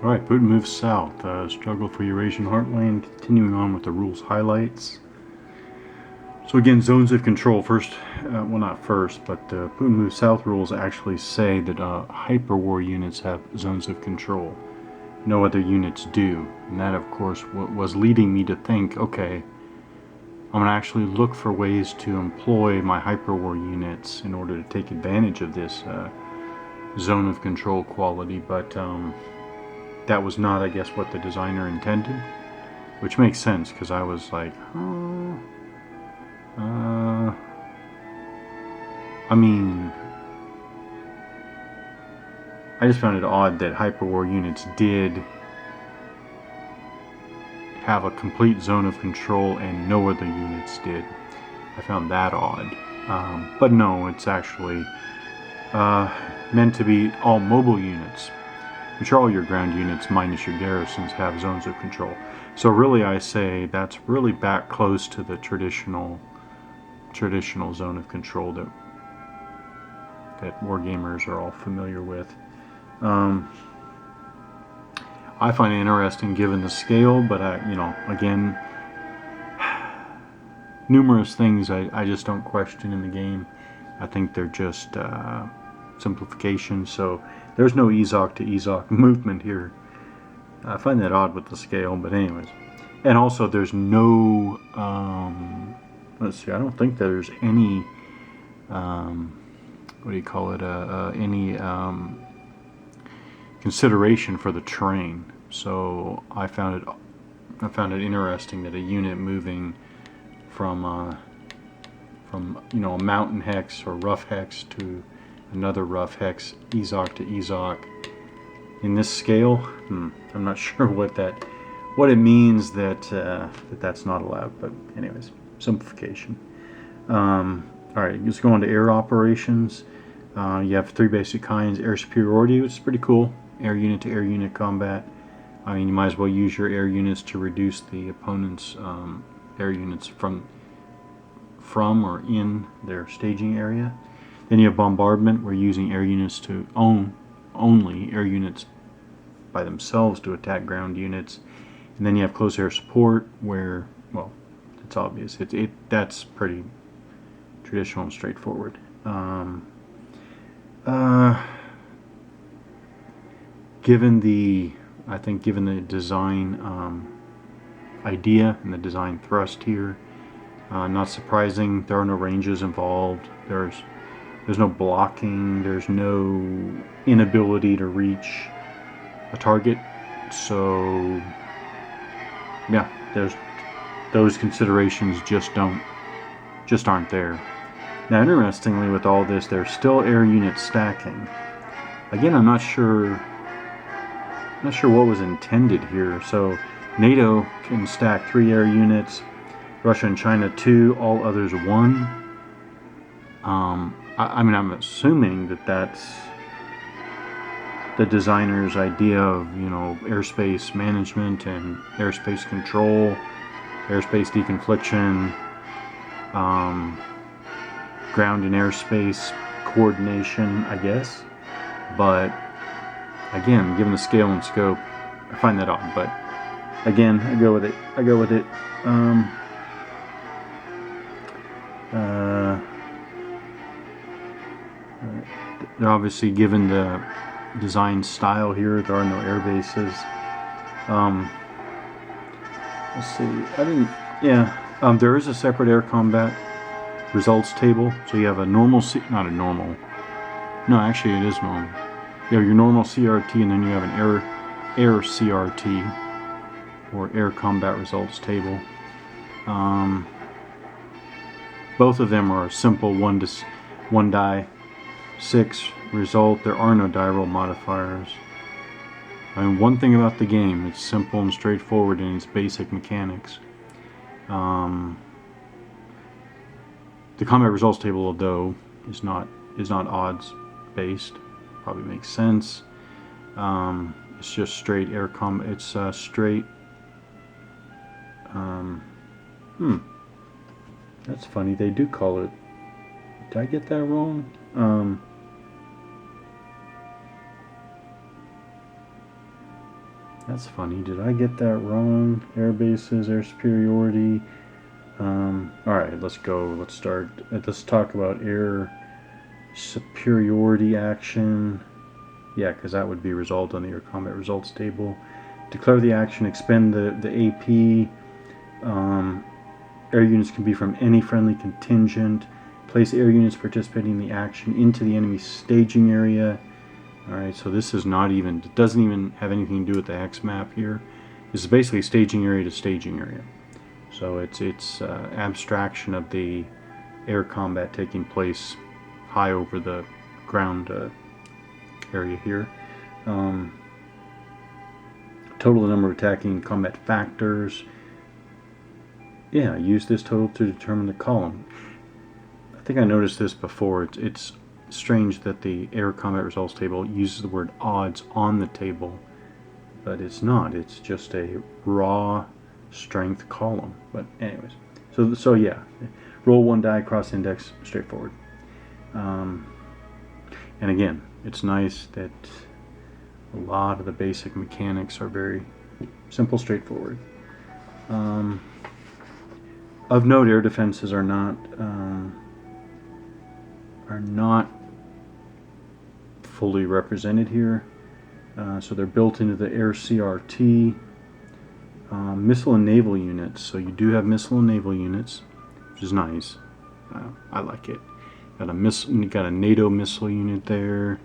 Alright, Putin moves south. Struggle for Eurasian heartland. Continuing on with the rules highlights. So again, zones of control. First, well not first, but Putin moves south rules actually say that hyperwar units have zones of control. No other units do. And that, of course, was leading me to think, okay, I'm going to actually look for ways to employ my hyperwar units in order to take advantage of this zone of control quality, but that was not, I guess, what the designer intended, which makes sense, because I was like, I mean, I just found it odd that hyperwar units did have a complete zone of control and no other units did. I found that odd. But no, it's actually meant to be all mobile units, which are all your ground units minus your garrisons, have zones of control. So really, I say that's really back close to the traditional zone of control that wargamers are all familiar with. I find it interesting given the scale, but again, numerous things I just don't question in the game. I think they're just simplification. So there's no Ezok to Ezok movement here. I find that odd with the scale, but anyways. And also there's no, let's see, I don't think there's any, what do you call it, any consideration for the terrain. So I found it interesting that a unit moving from a mountain hex or rough hex to another rough hex, Ezok to Ezok, in this scale, I'm not sure what it means that that's not allowed. But anyways, simplification. All right, let's go on to air operations. You have three basic kinds: air superiority, which is pretty cool. Air unit to air unit combat. I mean, you might as well use your air units to reduce the opponent's air units from or in their staging area. Then you have bombardment, where using air units to only air units by themselves to attack ground units. And then you have close air support, where, well, it's obvious. That's pretty traditional and straightforward. Given the design idea and the design thrust here, not surprising, there are no ranges involved. There's no blocking. There's no inability to reach a target. So yeah, there's those considerations just aren't there. Now, interestingly, with all this, there's still air unit stacking. Again, I'm not sure what was intended here. So NATO can stack 3 air units, Russia and China 2, all others 1. I mean, I'm assuming that that's the designer's idea of, airspace management and airspace control, airspace deconfliction, ground and airspace coordination, I guess. But again, given the scale and scope, I find that odd. But again, I go with it. They're obviously, given the design style here, there are no air bases. Let's see. There is a separate air combat results table. So you have a normal, not a normal. No, actually, it is normal. You have your normal CRT, and then you have an air CRT, or air combat results table. Both of them are simple 1 die 6 result. There are no die roll modifiers. I mean, one thing about the game, it's simple and straightforward in its basic mechanics. The combat results table, though, is not odds based. Probably makes sense. It's just straight air combat. It's straight. That's funny. They do call it. Did I get that wrong? That's funny. Did I get that wrong? Air bases, air superiority. Alright, let's go. Let's start. Let's talk about air superiority action. Yeah, because that would be resolved on the air combat results table. Declare the action, expend the AP. Air units can be from any friendly contingent. Place air units participating in the action into the enemy staging area. Alright, so this is not even, it doesn't even have anything to do with the hex map here. This is basically staging area to staging area. So it's abstraction of the air combat taking place high over the ground area here. Total number of attacking combat factors. Yeah, use this total to determine the column. I think I noticed this before. It's strange that the air combat results table uses the word odds on the table, but it's not. It's just a raw strength column. But anyways, so yeah, roll one die, cross index, straightforward. And again, it's nice that a lot of the basic mechanics are very simple, straightforward. Of note, air defenses are not fully represented here. So they're built into the air CRT. Missile and naval units. So you do have missile and naval units, which is nice. I like it. Got a NATO missile unit there,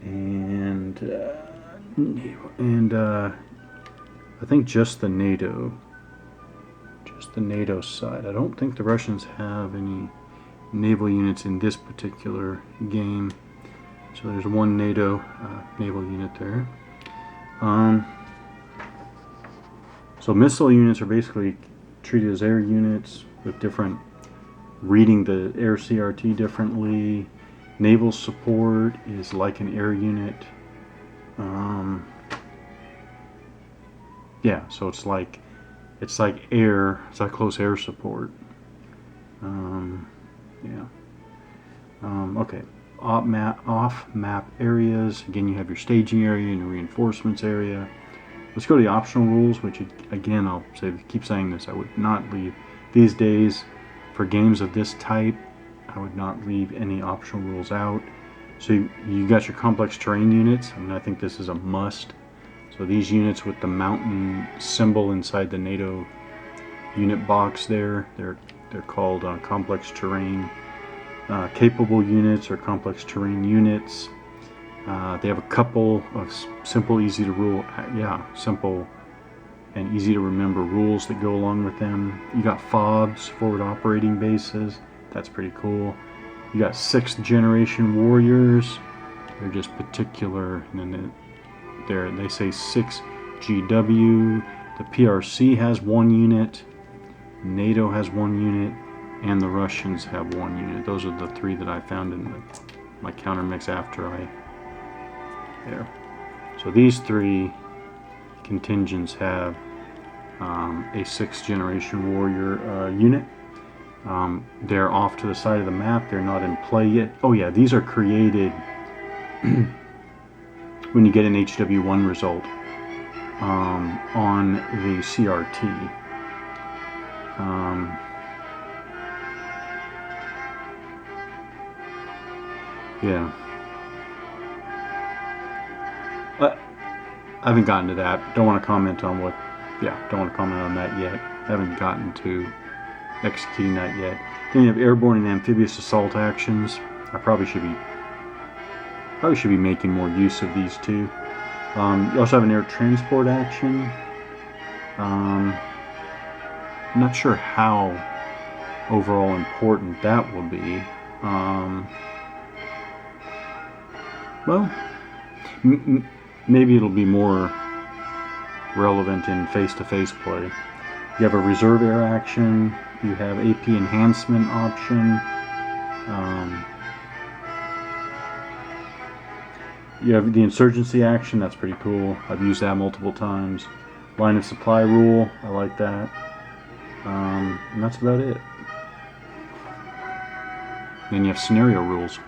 and I think just the NATO side. I don't think the Russians have any naval units in this particular game. So there's one NATO naval unit there. So missile units are basically treated as air units with different, reading the air CRT differently. Naval support is like an air unit. Yeah, so it's like air. It's like close air support. Yeah. Okay. Off-map areas. Again, you have your staging area and your reinforcements area. Let's go to the optional rules, which again, I'll keep saying this. I would not leave these days for games of this type. I would not leave any optional rules out. So you got your complex terrain units. I mean, I think this is a must. So these units with the mountain symbol inside the NATO unit box there, they're called complex terrain capable units or complex terrain units. They have a couple of simple, easy and easy to remember rules that go along with them. You got FOBs, forward operating bases. That's pretty cool. You got 6th generation warriors. They're just particular, and then they say 6 GW. The PRC has 1 unit. NATO has 1 unit, and the Russians have 1 unit. Those are the 3 that I found in my counter mix after there. So these 3 contingents have a 6th generation warrior unit. They're off to the side of the map. They're not in play yet. Oh yeah, these are created when you get an HW1 result on the CRT. Yeah. I haven't gotten to that. Don't want to comment on that yet. I haven't gotten to executing that yet. Then you have airborne and amphibious assault actions. I probably should be making more use of these two. You also have an air transport action. I'm not sure how overall important that will be. Well, maybe it'll be more relevant in face-to-face play. You have a reserve air action. You have AP enhancement option. You have the insurgency action. That's pretty cool. I've used that multiple times. Line of supply rule. I like that. And that's about it. Then you have scenario rules.